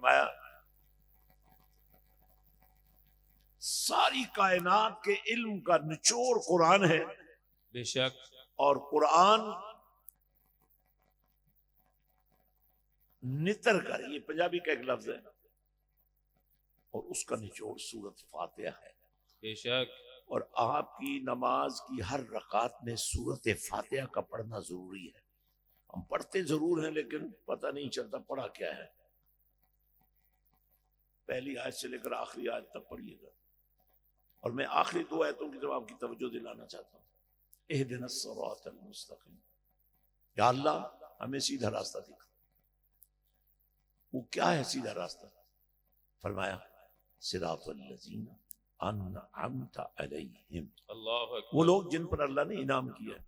فرمایا ساری کائنات کے علم کا نچوڑ قرآن ہے، بے شک، اور قرآن نتر کر، یہ پنجابی کا ایک لفظ ہے، اور اس کا نچوڑ سورت فاتحہ ہے۔ بے شک، اور آپ کی نماز کی ہر رکعت میں سورت فاتحہ کا پڑھنا ضروری ہے۔ ہم پڑھتے ضرور ہیں لیکن پتہ نہیں چلتا پڑھا کیا ہے۔ پہلی آیت سے لے کر آخری آیت تک پڑھیے گا، اور میں آخری دو آیتوں کی طرف آپ کی توجہ دلانا چاہتا ہوں۔ اہدنا الصراط المستقیم، یا اللہ ہمیں سیدھا راستہ دکھا۔ وہ کیا ہے سیدھا راستہ؟ فرمایا صراط الذین انعمت علیہم، اللہ اکبر، وہ لوگ جن پر اللہ نے انعام کیا ہے۔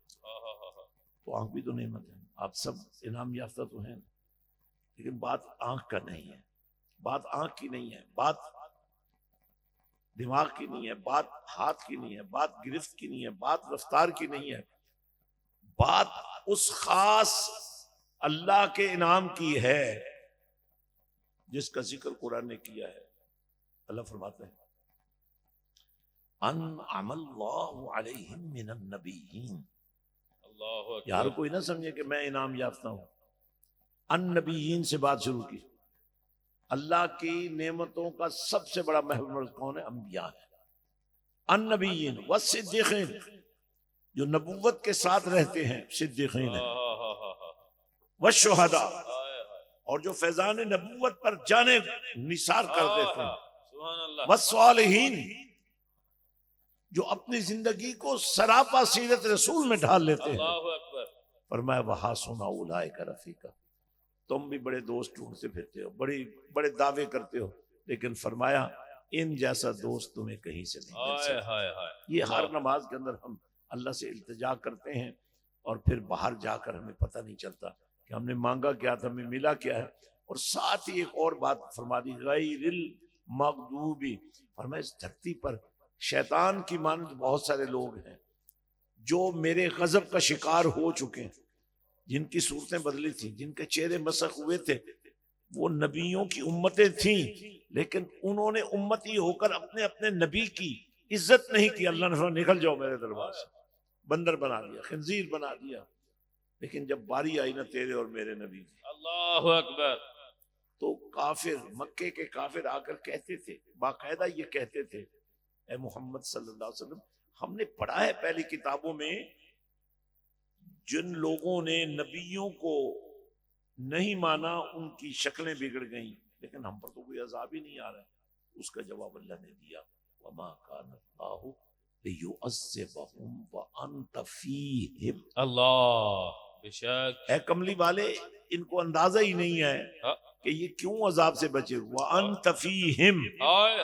تو آنکھ بھی تو نعمت ہے، آپ سب انعام یافتہ تو ہیں، لیکن بات آنکھ کا نہیں ہے، بات آنکھ کی نہیں ہے، بات دماغ کی نہیں ہے، بات ہاتھ کی نہیں ہے، بات گرفت کی نہیں ہے، بات رفتار کی نہیں ہے، بات اس خاص اللہ کے انعام کی ہے جس کا ذکر قرآن نے کیا ہے۔ اللہ فرماتے ہیں انعم اللہ علیہم من النبیین۔ اللہ اکبر، یار کوئی نہ سمجھے کہ میں انعام یافتہ ہوں، النبیین سے بات شروع کی۔ اللہ کی نعمتوں کا سب سے بڑا محور کون ہے؟ انبیاء ہے۔ النبیین والصدیقین، جو نبوت کے ساتھ رہتے ہیں صدیقین ہیں، والشہداء، اور جو فیضان نبوت پر جانے نثار کر دیتے ہیں، سبحان اللہ، والصالحین، جو اپنی زندگی کو سراپا سیرت رسول میں ڈھال لیتے ہیں۔ اللہ اکبر، فرمایا وحسن اولئک رفیقا، تم بھی بڑے دوست ڈھونڈتے پھرتے ہو، بڑے دعوے کرتے ہو، لیکن فرمایا ان جیسا دوست تمہیں کہیں سے نہیں مل ہائے سکتا۔ ہائے ہائے، یہ ہر نماز کے اندر ہم اللہ سے التجا کرتے ہیں، اور پھر باہر جا کر ہمیں پتہ نہیں چلتا کہ ہم نے مانگا کیا تھا، ہمیں ملا کیا ہے۔ اور ساتھ ہی ایک اور بات فرما دی، غیر المغضوبی، فرمایا اس دھرتی پر شیطان کی مانند بہت سارے لوگ ہیں جو میرے غضب کا شکار ہو چکے ہیں، جن کی صورتیں بدلی تھیں، جن کے چہرے مسخ ہوئے تھے، وہ نبیوں کی امتیں تھیں، لیکن انہوں نے امتی ہو کر اپنے اپنے نبی کی عزت نہیں کی۔ اللہ نے فرمایا نکل جاؤ میرے دربار سے، بندر بنا دیا، خنزیر بنا دیا۔ لیکن جب باری آئی نا تیرے اور میرے نبی کی، اللہ اکبر، تو کافر، مکے کے کافر آ کر کہتے تھے، باقاعدہ یہ کہتے تھے، اے محمد صلی اللہ علیہ وسلم، ہم نے پڑھا ہے پہلی کتابوں میں جن لوگوں نے نبیوں کو نہیں مانا ان کی شکلیں بگڑ گئیں، لیکن ہم پر تو کوئی عذاب ہی نہیں آ رہا ہے۔ اس کا جواب اللہ نے دیا، وما کان اللہ لیعذبہم وانت فیہم۔ اللہ، بے شک، اے کملی والے، ان کو اندازہ ہی نہیں ہے کہ یہ کیوں عذاب سے بچے، وانت فیہم، ہائے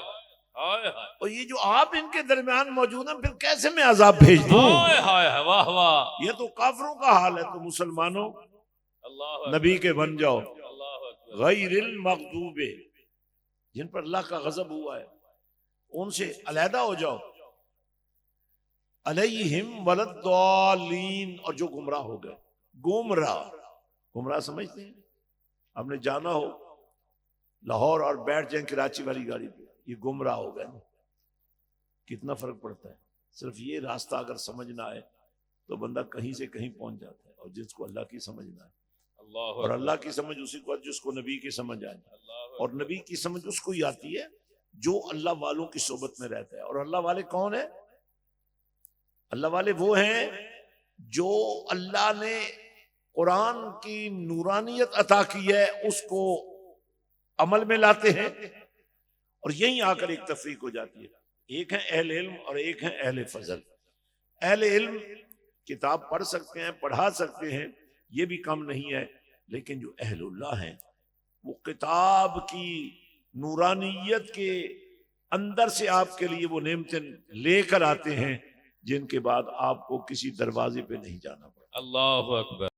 ہائے ہائے، اور یہ جو آپ ان کے درمیان موجود ہیں پھر کیسے میں عذاب بھیج دوں؟ ہائے ہائے ہائے، واہ واہ، یہ تو کافروں کا حال ہے۔ تو مسلمانوں اللہ اکبر، نبی کے بن جاؤ، اللہ اکبر، غیر المغضوب، جن پر اللہ کا غضب ہوا ہے ان سے علیحدہ ہو جاؤ، علیہم وللضالین، اور جو گمراہ ہو گئے۔ گمراہ سمجھتے ہیں؟ آپ نے جانا ہو لاہور اور بیٹھ جائیں کراچی والی گاڑی پہ، یہ گمراہ ہو گئے نا۔ کتنا فرق پڑتا ہے؟ صرف یہ راستہ اگر سمجھ نہ آئے تو بندہ کہیں سے کہیں پہنچ جاتا ہے، اور جس کو اللہ کی سمجھ نہ آئے، اللہ اور اللہ کی سمجھ اسی کو جس کو نبی کی سمجھ آئے، اور نبی کی سمجھ اس کو ہی آتی ہے جو اللہ والوں کی صحبت میں رہتا ہے۔ اور اللہ والے کون ہیں؟ اللہ والے وہ ہیں جو اللہ نے قرآن کی نورانیت عطا کی ہے اس کو عمل میں لاتے ہیں، اور یہیں آ کر ایک تفریق ہو جاتی ہے۔ ایک ہے اہل علم اور ایک ہے اہل فضل۔ اہل علم کتاب پڑھ سکتے ہیں، پڑھا سکتے ہیں، یہ بھی کم نہیں ہے، لیکن جو اہل اللہ ہیں وہ کتاب کی نورانیت کے اندر سے آپ کے لیے وہ نعمتیں لے کر آتے ہیں جن کے بعد آپ کو کسی دروازے پہ نہیں جانا پڑتا۔ اللہ اکبر۔